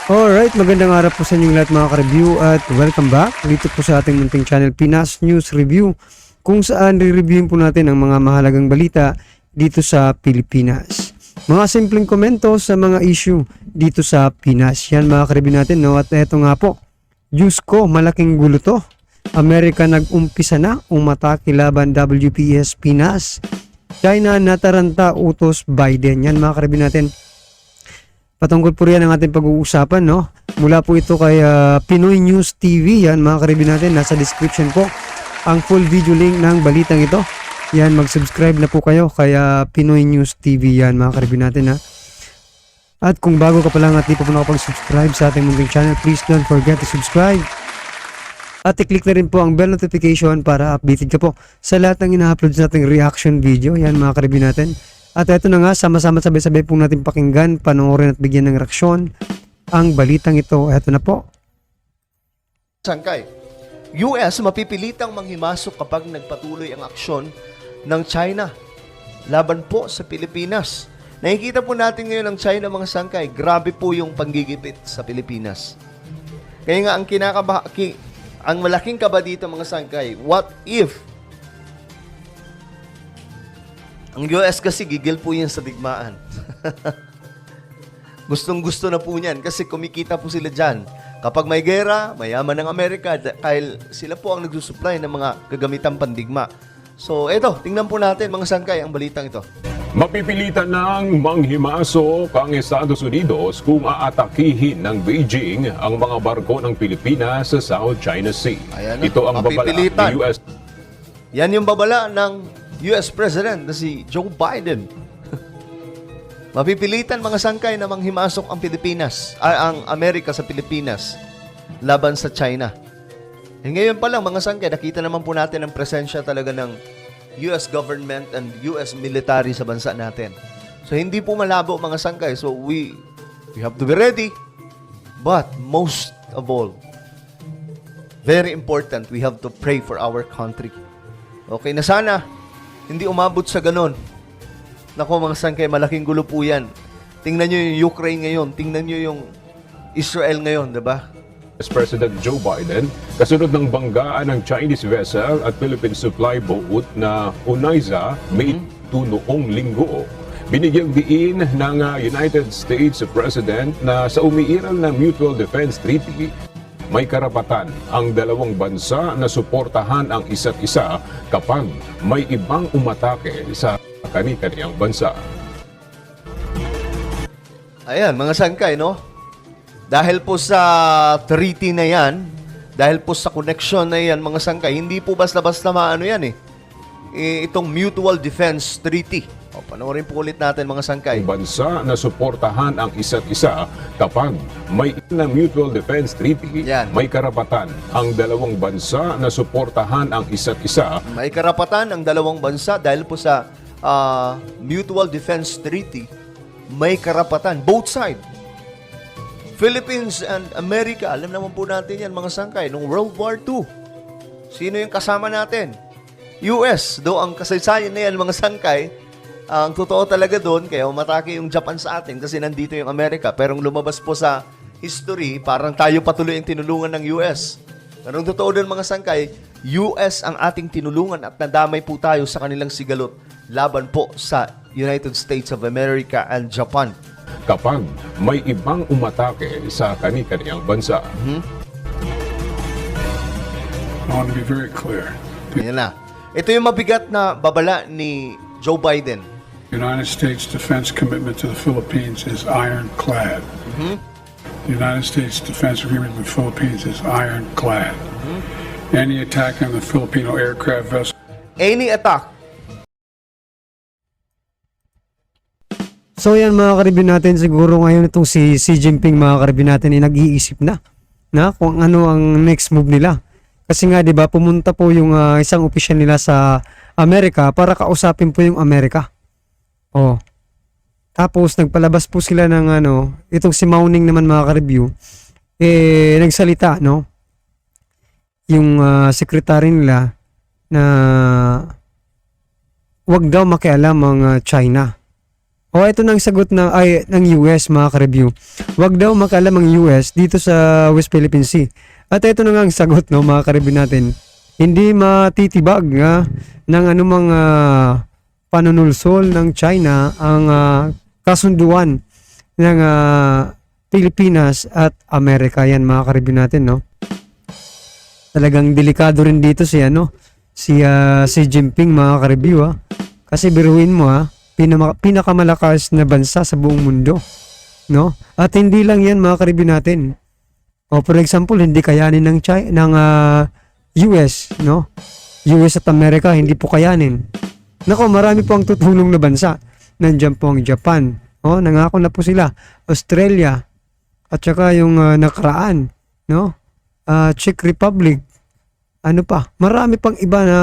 Alright, magandang araw po sa inyong lahat mga ka-review at welcome back dito po sa ating munting channel Pinas News Review, kung saan re-reviewin po natin ang mga mahalagang balita dito sa Pilipinas. Mga simpleng komento sa mga issue dito sa Pinas. Yan mga ka-review natin, no? At eto nga po, Diyos ko, malaking gulo to. Amerika nag-umpisa na umatake laban WPS Pinas. China nataranta utos Biden. Yan mga ka-review natin. Patungkol po riyan ang ating pag-uusapan, no? Mula po ito kay Pinoy News TV. Yan mga ka-review natin. Nasa description po ang full video link ng balitang ito. Yan, mag-subscribe na po kayo kay Pinoy News TV. Yan mga ka-review natin, ha. At kung bago ka pa lang at di pa po nakapag-subscribe sa ating munting channel, please don't forget to subscribe. At i-click na rin po ang bell notification para updated ka po sa lahat ng ina-upload nating reaction video. Yan mga ka-review natin. At eto na nga, sama-sama sabay-sabay po natin pakinggan, panoorin at bigyan ng reaksyon ang balitang ito. Eto na po. Sangkay. US mapipilitang manghimasok kapag nagpatuloy ang aksyon ng China laban po sa Pilipinas. Nakikita po natin ngayon ang China, mga sangkay. Grabe po yung panggigipit sa Pilipinas. Kaya nga ang malaking kaba dito, mga sangkay, what if ang US kasi gigil po yan sa digmaan. Gustong-gusto na po niyan kasi kumikita po sila dyan. Kapag may gera, mayaman ng Amerika dahil sila po ang nagsusupply ng mga kagamitang pandigma. So, eto, tingnan po natin mga sangkay ang balitang ito. Mapipilitan ng manghimasok ang Estados Unidos kung aatakihin ng Beijing ang mga barko ng Pilipinas sa South China Sea. Ayan, Ito ang babala mapipilitan. ng US. Yan yung babala ng US President na si Joe Biden. Mapipilitan mga sangkay na manghimasok ang Pilipinas, ang Amerika sa Pilipinas laban sa China. E ngayon pa lang mga sangkay, nakita naman po natin ang presensya talaga ng US government and US military sa bansa natin. So hindi po malabo mga sangkay. So we have to be ready. But most of all, very important, we have to pray for our country. Okay, na sana hindi umabot sa ganon. Nako mga sangkay, malaking gulo po yan. Tingnan nyo yung Ukraine ngayon. Tingnan nyo yung Israel ngayon, diba? President Joe Biden, kasunod ng banggaan ng Chinese vessel at Philippine supply boat na Unaiza May 2 noong linggo. Binigyang diin ng United States President na sa umiiral na Mutual Defense Treaty, may karapatan ang dalawang bansa na suportahan ang isa't isa kapag may ibang umatake sa kani-kaniyang bansa. Ayan, mga sangkay, no? Dahil po sa treaty na yan, dahil po sa connection na yan, mga sangkay, hindi po basta-basta maano yan itong Mutual Defense Treaty. O, panoorin po ulit natin mga sangkay. Bansa na suportahan ang isa't isa kapag may na Mutual Defense Treaty, Yan. may karapatan ang dalawang bansa na suportahan ang isa't isa. May karapatan ang dalawang bansa dahil po sa Mutual Defense Treaty, may karapatan, both side. Philippines and America, alam naman po natin yan mga sangkay, noong World War II. Sino yung kasama natin? US, though ang kasaysayan na yan mga sangkay, ang totoo talaga doon, kaya umatake yung Japan sa atin kasi nandito yung Amerika. Pero lumabas po sa history, parang tayo patuloy ang tinulungan ng US. Pero ang totoo doon mga sangkay, US ang ating tinulungan at nadamay po tayo sa kanilang sigalot laban po sa United States of America and Japan. Kapag may ibang umatake sa kani-kaniyang bansa. I want to be very clear. Yan na. Ito yung mabigat na babala ni Joe Biden. The United States defense commitment to the Philippines is ironclad. The United States defense agreement with the Philippines is ironclad. Any attack on the Filipino aircraft vessel Any attack. So yan mga ka-review natin, siguro ngayon itong si Xi Jinping mga ka-review natin ay nag-iisip na kung ano ang next move nila. Kasi nga 'di ba, pumunta po yung isang opisyal nila sa Amerika para kausapin po yung Amerika. Oh. Tapos nagpalabas po sila ng itong si Mauning naman mga ka-review, nagsalita, no? Yung secretary nila na wag daw makialam ang China O ito na ang sagot ng US mga ka-review. Wag daw makalam ang US dito sa West Philippine Sea. At ito na nga ang sagot no mga ka-review natin. Hindi matitibag ng anumang panunulsol ng China ang kasunduan ng Pilipinas at Amerika. Yan mga ka-review natin no. Talagang delikado rin dito si Xi Jinping mga ka-review. Kasi biruin mo pinakamalakas na bansa sa buong mundo, no? At hindi lang 'yan mga ka-review natin. O for example, hindi kayanin ng US, no? US at Amerika hindi po kayanin. Nako, marami po ang tutulong na bansa. Nandiyan po ang Japan. O, nangako na po sila. Australia at saka yung nakaraan, no? Czech Republic. Ano pa? Marami pang iba na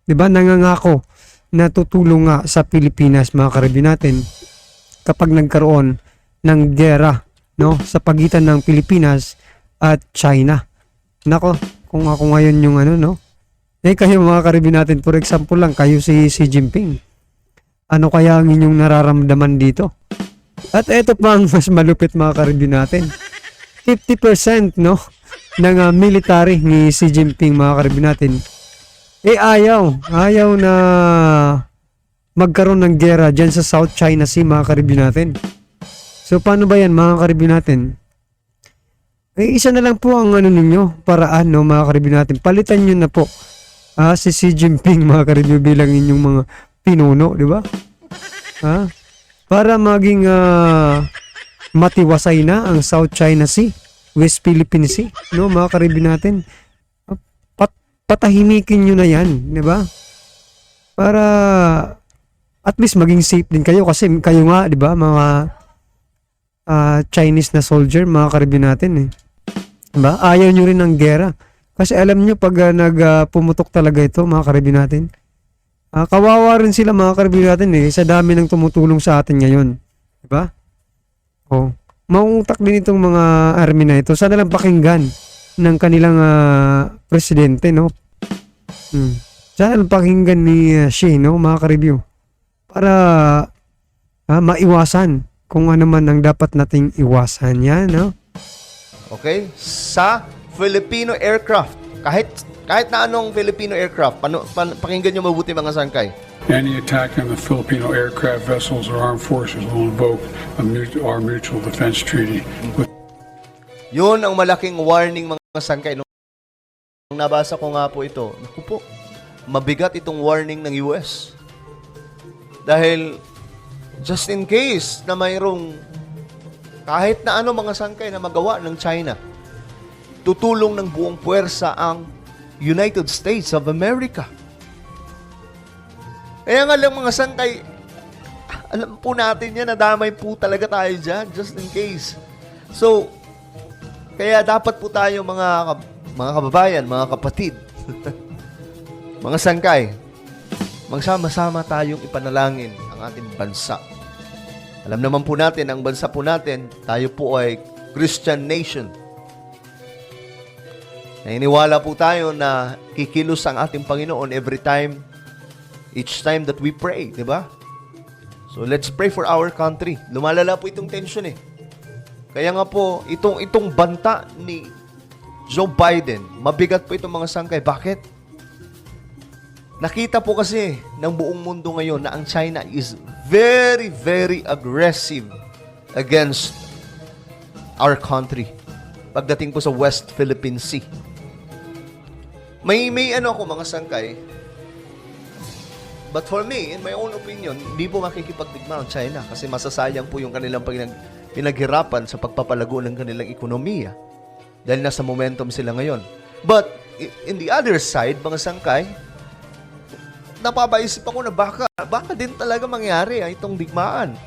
'di ba nangangako na tutulong nga sa Pilipinas mga ka-review natin kapag nagkaroon ng giyera no sa pagitan ng Pilipinas at China. Nako, kung ako ngayon yung kayo mga ka-review natin, for example lang kayo si Xi Jinping. Ano kaya ang inyong nararamdaman dito? At eto pa ang mas malupit mga ka-review natin. 50% no ng military ni Xi Jinping mga ka-review natin ayaw na magkaroon ng giyera dyan sa South China Sea mga ka-review natin. So paano ba yan mga ka-review natin? Isa na lang po ang ninyo paraan no mga ka-review natin. Palitan nyo na po si Xi Jinping mga ka-review bilang inyong mga pinuno, di ba? Para maging matiwasay na ang South China Sea, West Philippine Sea, no mga ka-review natin. Patahimikin nyo na yan, di ba? Para at least maging safe din kayo kasi kayo nga, di ba, mga Chinese na soldier, mga ka-review natin Diba? Ayaw nyo rin ng gera. Kasi alam nyo, pag pumutok talaga ito, mga ka-review natin, kawawa rin sila mga ka-review natin sa dami ng tumutulong sa atin ngayon. Di ba? Mauutak din itong mga army na ito. Sana lang pakinggan ng kanilang presidente, no? Sana lang pakinggan ni Xi, no, mga ka-review. Para maiwasan kung ano man ang dapat nating iwasan yan, no? Okay? Sa Filipino aircraft, kahit na anong Filipino aircraft, pakinggan nyo mabuti mga sangkay. Any attack on the Filipino aircraft vessels or armed forces will invoke our mutual defense treaty. Yun ang malaking warning mga sangkay. Nung nabasa ko nga po ito, naku po, mabigat itong warning ng US. Dahil just in case na mayroong kahit na ano mga sangkay na magawa ng China, tutulong ng buong puwersa ang United States of America. Kaya nga lang mga sangkay, alam po natin yan, nadamay po talaga tayo dyan, just in case. So, kaya dapat po tayo mga kababayan, mga kapatid, mga sangkay, magsama-sama tayong ipanalangin ang ating bansa. Alam naman po natin, ang bansa po natin, tayo po ay Christian nation. Naniniwala po tayo na kikilos ang ating Panginoon each time that we pray, di ba? So let's pray for our country. Lumalala po itong tension Kaya nga po, itong banta ni Joe Biden, mabigat po itong mga sangkay. Bakit? Nakita po kasi ng buong mundo ngayon na ang China is very, very aggressive against our country pagdating po sa West Philippine Sea. May ako mga sangkay, but for me, in my own opinion, hindi po makikipagdigma ang China kasi masasayang po yung kanilang pinaghirapan sa pagpapalago ng kanilang ekonomiya dahil nasa momentum sila ngayon. But in the other side, mga sangkay, napapaisip ako na baka din talaga mangyari itong digmaan.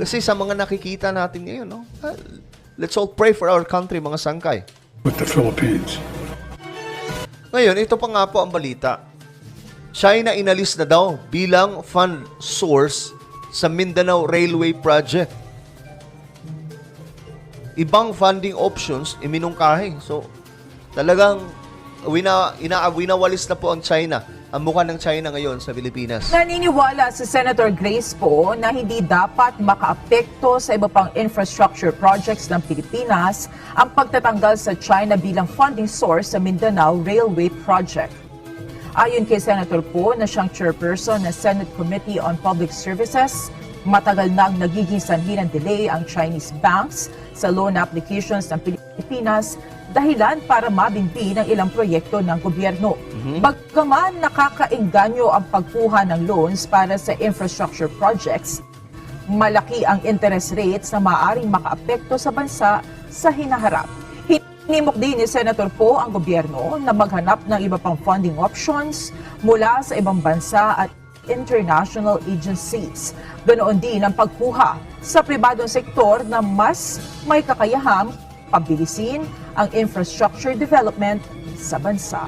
Kasi sa mga nakikita natin ngayon, let's all pray for our country, mga sangkay. With the Philippines. Ngayon, ito pa nga po ang balita. China inalis na daw bilang fund source sa Mindanao Railway Project. Ibang funding options iminungkahi. So, talagang winawalis na po ang China ang mukha ng China ngayon sa Pilipinas? Naniniwala si Senator Grace po na hindi dapat makaapekto sa iba pang infrastructure projects ng Pilipinas ang pagtatanggal sa China bilang funding source sa Mindanao Railway Project. Ayon kay Senator po na siyang chairperson ng Senate Committee on Public Services, matagal nang nagiging sanhi ng delay ang Chinese banks sa loan applications ng Pilipinas dahilan para mabinti ng ilang proyekto ng gobyerno. Bagaman nakakaengganyo ang pagkuha ng loans para sa infrastructure projects, malaki ang interest rates na maaaring makaapekto sa bansa sa hinaharap. Hinimok din ni Senator po ang gobyerno na maghanap ng iba pang funding options mula sa ibang bansa at international agencies. Ganoon din ang pagkuha sa pribadong sektor na mas may kakayahang pabilisin ang infrastructure development sa bansa.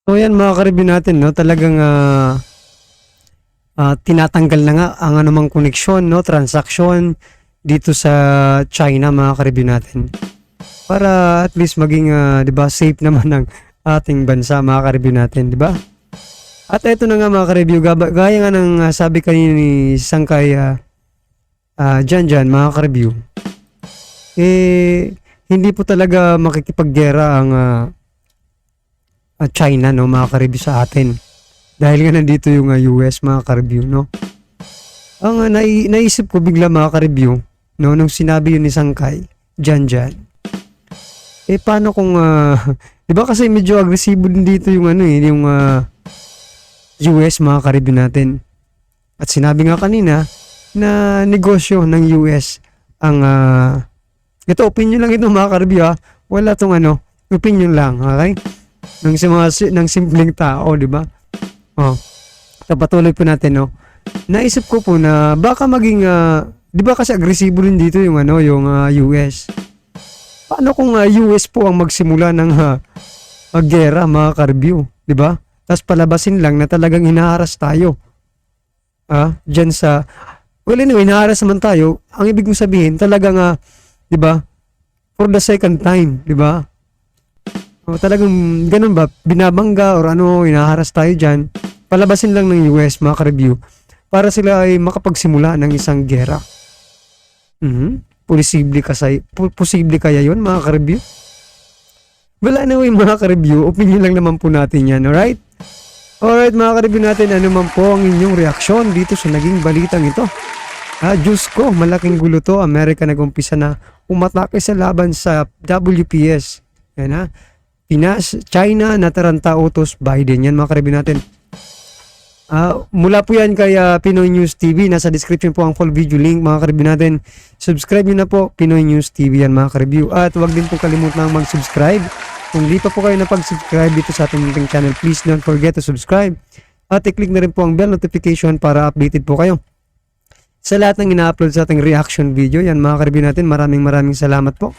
So yan mga ka-review natin, no, talagang tinatanggal na nga ang anumang koneksyon, no, transaction dito sa China mga ka-review natin. Para at least maging 'di ba, safe naman ng ating bansa mga ka-review natin, 'di ba? At ito na nga mga ka-review, gaya nga ng sabi kanina ni Sangkay Jan mga ka-review. Hindi po talaga makikipaggera ang China, no, mga ka-review sa atin. Dahil nga nandito yung US mga ka-review, no. Ang naisip ko bigla mga ka-review, no, nung sinabi yun ni Sangkay Jan. Paano kung 'di ba kasi medyo agresibo din dito yung yung US mga ka-review natin. At sinabi nga kanina na negosyo ng US ang ito opinion lang ito mga ka-review, wala tong opinion lang, okay? Ng simpleng tao, 'di ba? Patuloy po natin, no. Naisip ko po na baka maging 'di ba kasi agresibo din dito yung yung US. Paano kung US po ang magsimula ng gera mga ka-review, 'di ba? Tapos palabasin lang na talagang hinaharas tayo. Diyan sa anyway, hinaharas naman tayo. Ang ibig mong sabihin, talagang 'di ba? For the second time, 'di ba? Talagang ganun ba? Binabangga or hinaharas tayo diyan. Palabasin lang ng US mga ka-review para sila ay makapagsimula ng isang gera. Posible kaya yun mga ka-review? Well, anyway mga ka-review, opinion lang naman po natin yan, alright? Alright mga ka-review natin, ano man po ang inyong reaksyon dito sa naging balitang ito? Diyos ko, malaking gulo to. Amerika nag-umpisa na umatake sa laban sa WPS. Yan Pinas, China, nataranta utos, Biden. Yan mga ka-review natin. Mula po yan kay Pinoy News TV. Nasa description po ang full video link mga ka-review natin. Subscribe nyo na po, Pinoy News TV yan mga ka-review. At huwag din po kalimutan mag-subscribe. Kung di pa po kayo napag-subscribe dito sa ating munting channel, please don't forget to subscribe. At i-click na rin po ang bell notification para updated po kayo sa lahat ng ina-upload sa ating reaction video. Yan mga ka-review natin. Maraming salamat po.